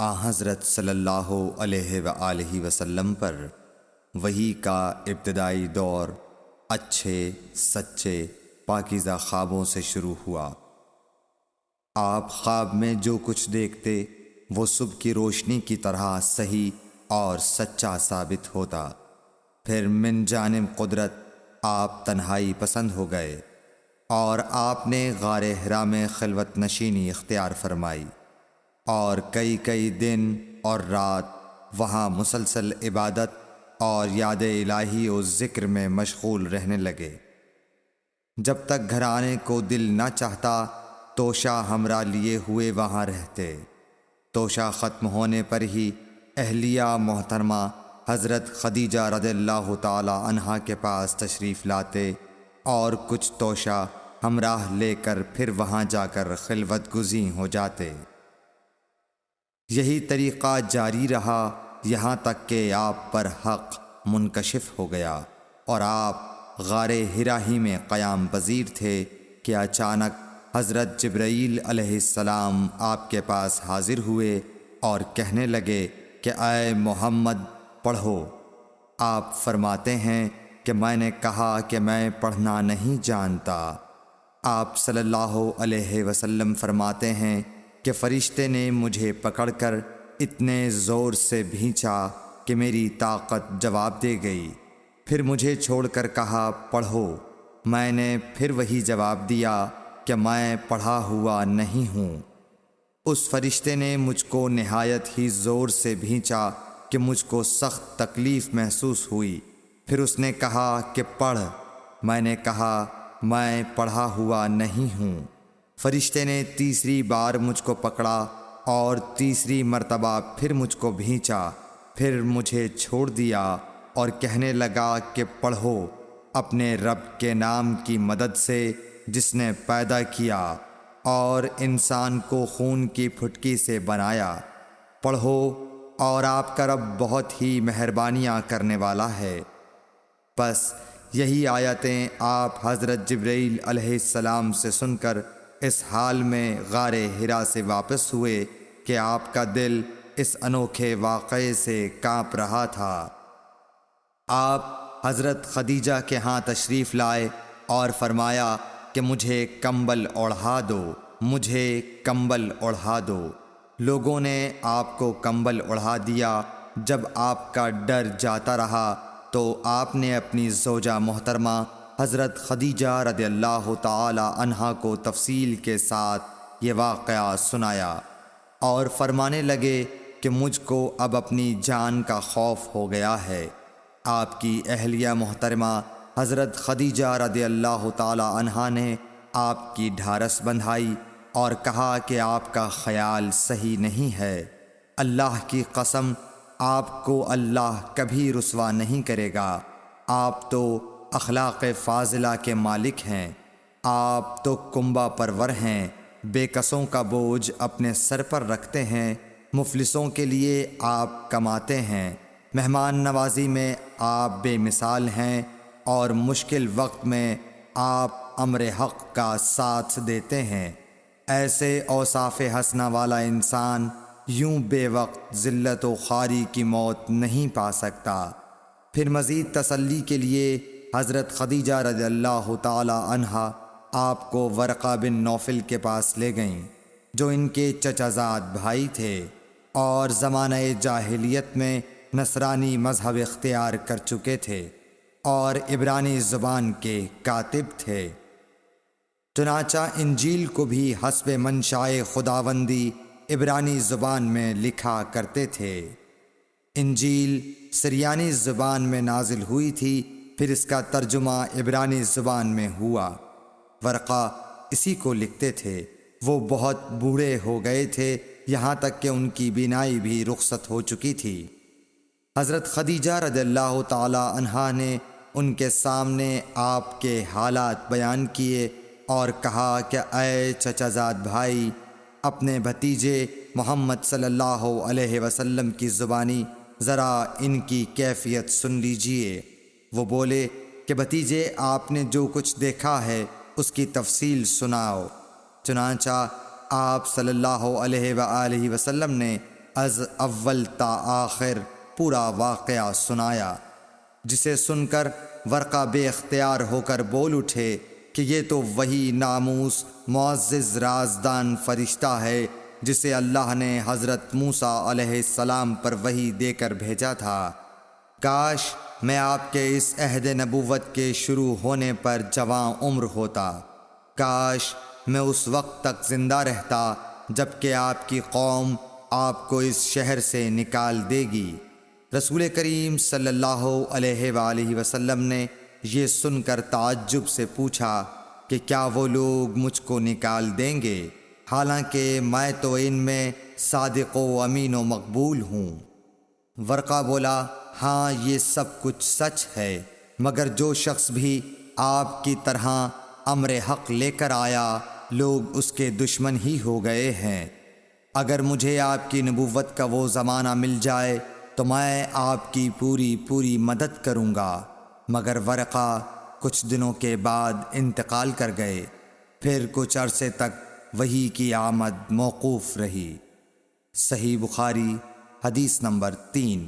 حضرت صلی اللہ علیہ وآلہ وسلم پر وحی کا ابتدائی دور اچھے سچے پاکیزہ خوابوں سے شروع ہوا۔ آپ خواب میں جو کچھ دیکھتے وہ صبح کی روشنی کی طرح صحیح اور سچا ثابت ہوتا۔ پھر من جانب قدرت آپ تنہائی پسند ہو گئے اور آپ نے غار حرا میں خلوت نشینی اختیار فرمائی اور کئی دن اور رات وہاں مسلسل عبادت اور یاد الہی و ذکر میں مشغول رہنے لگے۔ جب تک گھر آنے کو دل نہ چاہتا توشہ ہمراہ لیے ہوئے وہاں رہتے۔ توشہ ختم ہونے پر ہی اہلیہ محترمہ حضرت خدیجہ رضی اللہ تعالی عنہا کے پاس تشریف لاتے اور کچھ توشہ ہمراہ لے کر پھر وہاں جا کر خلوت گزین ہو جاتے۔ یہی طریقہ جاری رہا یہاں تک کہ آپ پر حق منکشف ہو گیا اور آپ غار حرا ہی میں قیام پذیر تھے کہ اچانک حضرت جبرائیل علیہ السلام آپ کے پاس حاضر ہوئے اور کہنے لگے کہ اے محمد پڑھو۔ آپ فرماتے ہیں کہ میں نے کہا کہ میں پڑھنا نہیں جانتا۔ آپ صلی اللہ علیہ وسلم فرماتے ہیں کہ فرشتے نے مجھے پکڑ کر اتنے زور سے بھینچا کہ میری طاقت جواب دے گئی۔ پھر مجھے چھوڑ کر کہا پڑھو۔ میں نے پھر وہی جواب دیا کہ میں پڑھا ہوا نہیں ہوں۔ اس فرشتے نے مجھ کو نہایت ہی زور سے بھینچا کہ مجھ کو سخت تکلیف محسوس ہوئی۔ پھر اس نے کہا کہ پڑھ۔ میں نے کہا میں پڑھا ہوا نہیں ہوں۔ فرشتے نے تیسری بار مجھ کو پکڑا اور تیسری مرتبہ پھر مجھ کو بھینچا۔ پھر مجھے چھوڑ دیا اور کہنے لگا کہ پڑھو اپنے رب کے نام کی مدد سے جس نے پیدا کیا اور انسان کو خون کی پھٹکی سے بنایا۔ پڑھو اور آپ کا رب بہت ہی مہربانیاں کرنے والا ہے۔ بس یہی آیتیں آپ حضرت جبرائیل علیہ السلام سے سن کر اس حال میں غار حرا سے واپس ہوئے کہ آپ کا دل اس انوکھے واقعے سے کانپ رہا تھا۔ آپ حضرت خدیجہ کے ہاں تشریف لائے اور فرمایا کہ مجھے کمبل اوڑھا دو، مجھے کمبل اوڑھا دو۔ لوگوں نے آپ کو کمبل اوڑھا دیا۔ جب آپ کا ڈر جاتا رہا تو آپ نے اپنی زوجہ محترمہ حضرت خدیجہ رضی اللہ تعالی عنہا کو تفصیل کے ساتھ یہ واقعہ سنایا اور فرمانے لگے کہ مجھ کو اب اپنی جان کا خوف ہو گیا ہے۔ آپ کی اہلیہ محترمہ حضرت خدیجہ رضی اللہ تعالی عنہا نے آپ کی ڈھارس بندھائی اور کہا کہ آپ کا خیال صحیح نہیں ہے۔ اللہ کی قسم آپ کو اللہ کبھی رسوا نہیں کرے گا۔ آپ تو اخلاق فاضلہ کے مالک ہیں۔ آپ تو کنبہ پرور ہیں، بے کسوں کا بوجھ اپنے سر پر رکھتے ہیں، مفلسوں کے لیے آپ کماتے ہیں، مہمان نوازی میں آپ بے مثال ہیں اور مشکل وقت میں آپ امر حق کا ساتھ دیتے ہیں۔ ایسے اوصاف حسنہ والا انسان یوں بے وقت ذلت و خواری کی موت نہیں پا سکتا۔ پھر مزید تسلی کے لیے حضرت خدیجہ رضی اللہ تعالی عنہا آپ کو ورقہ بن نوفل کے پاس لے گئیں جو ان کے چچا زاد بھائی تھے اور زمانہ جاہلیت میں نصرانی مذہب اختیار کر چکے تھے اور عبرانی زبان کے کاتب تھے۔ چنانچہ انجیل کو بھی حسب منشائے خداوندی عبرانی زبان میں لکھا کرتے تھے۔ انجیل سریانی زبان میں نازل ہوئی تھی، پھر اس کا ترجمہ عبرانی زبان میں ہوا۔ ورقہ اسی کو لکھتے تھے۔ وہ بہت بوڑھے ہو گئے تھے، یہاں تک کہ ان کی بینائی بھی رخصت ہو چکی تھی۔ حضرت خدیجہ رضی اللہ تعالی عنہا نے ان کے سامنے آپ کے حالات بیان کیے اور کہا کہ اے چچا زاد بھائی، اپنے بھتیجے محمد صلی اللہ علیہ وسلم کی زبانی ذرا ان کی کیفیت سن لیجئے۔ وہ بولے کہ بھتیجے آپ نے جو کچھ دیکھا ہے اس کی تفصیل سناؤ۔ چنانچہ آپ صلی اللہ علیہ وآلہ وسلم نے از اول تا آخر پورا واقعہ سنایا، جسے سن کر ورقہ بے اختیار ہو کر بول اٹھے کہ یہ تو وہی ناموس معزز رازدان فرشتہ ہے جسے اللہ نے حضرت موسیٰ علیہ السلام پر وحی دے کر بھیجا تھا۔ کاش میں آپ کے اس عہد نبوت کے شروع ہونے پر جواں عمر ہوتا، کاش میں اس وقت تک زندہ رہتا جب کہ آپ کی قوم آپ کو اس شہر سے نکال دے گی۔ رسول کریم صلی اللہ علیہ وآلہ وسلم نے یہ سن کر تعجب سے پوچھا کہ کیا وہ لوگ مجھ کو نکال دیں گے، حالانکہ میں تو ان میں صادق و امین و مقبول ہوں۔ ورقہ بولا، ہاں یہ سب کچھ سچ ہے، مگر جو شخص بھی آپ کی طرح امر حق لے کر آیا لوگ اس کے دشمن ہی ہو گئے ہیں۔ اگر مجھے آپ کی نبوت کا وہ زمانہ مل جائے تو میں آپ کی پوری مدد کروں گا، مگر ورقہ کچھ دنوں کے بعد انتقال کر گئے، پھر کچھ عرصے تک وحی کی آمد موقوف رہی۔ صحیح بخاری حدیث نمبر 3۔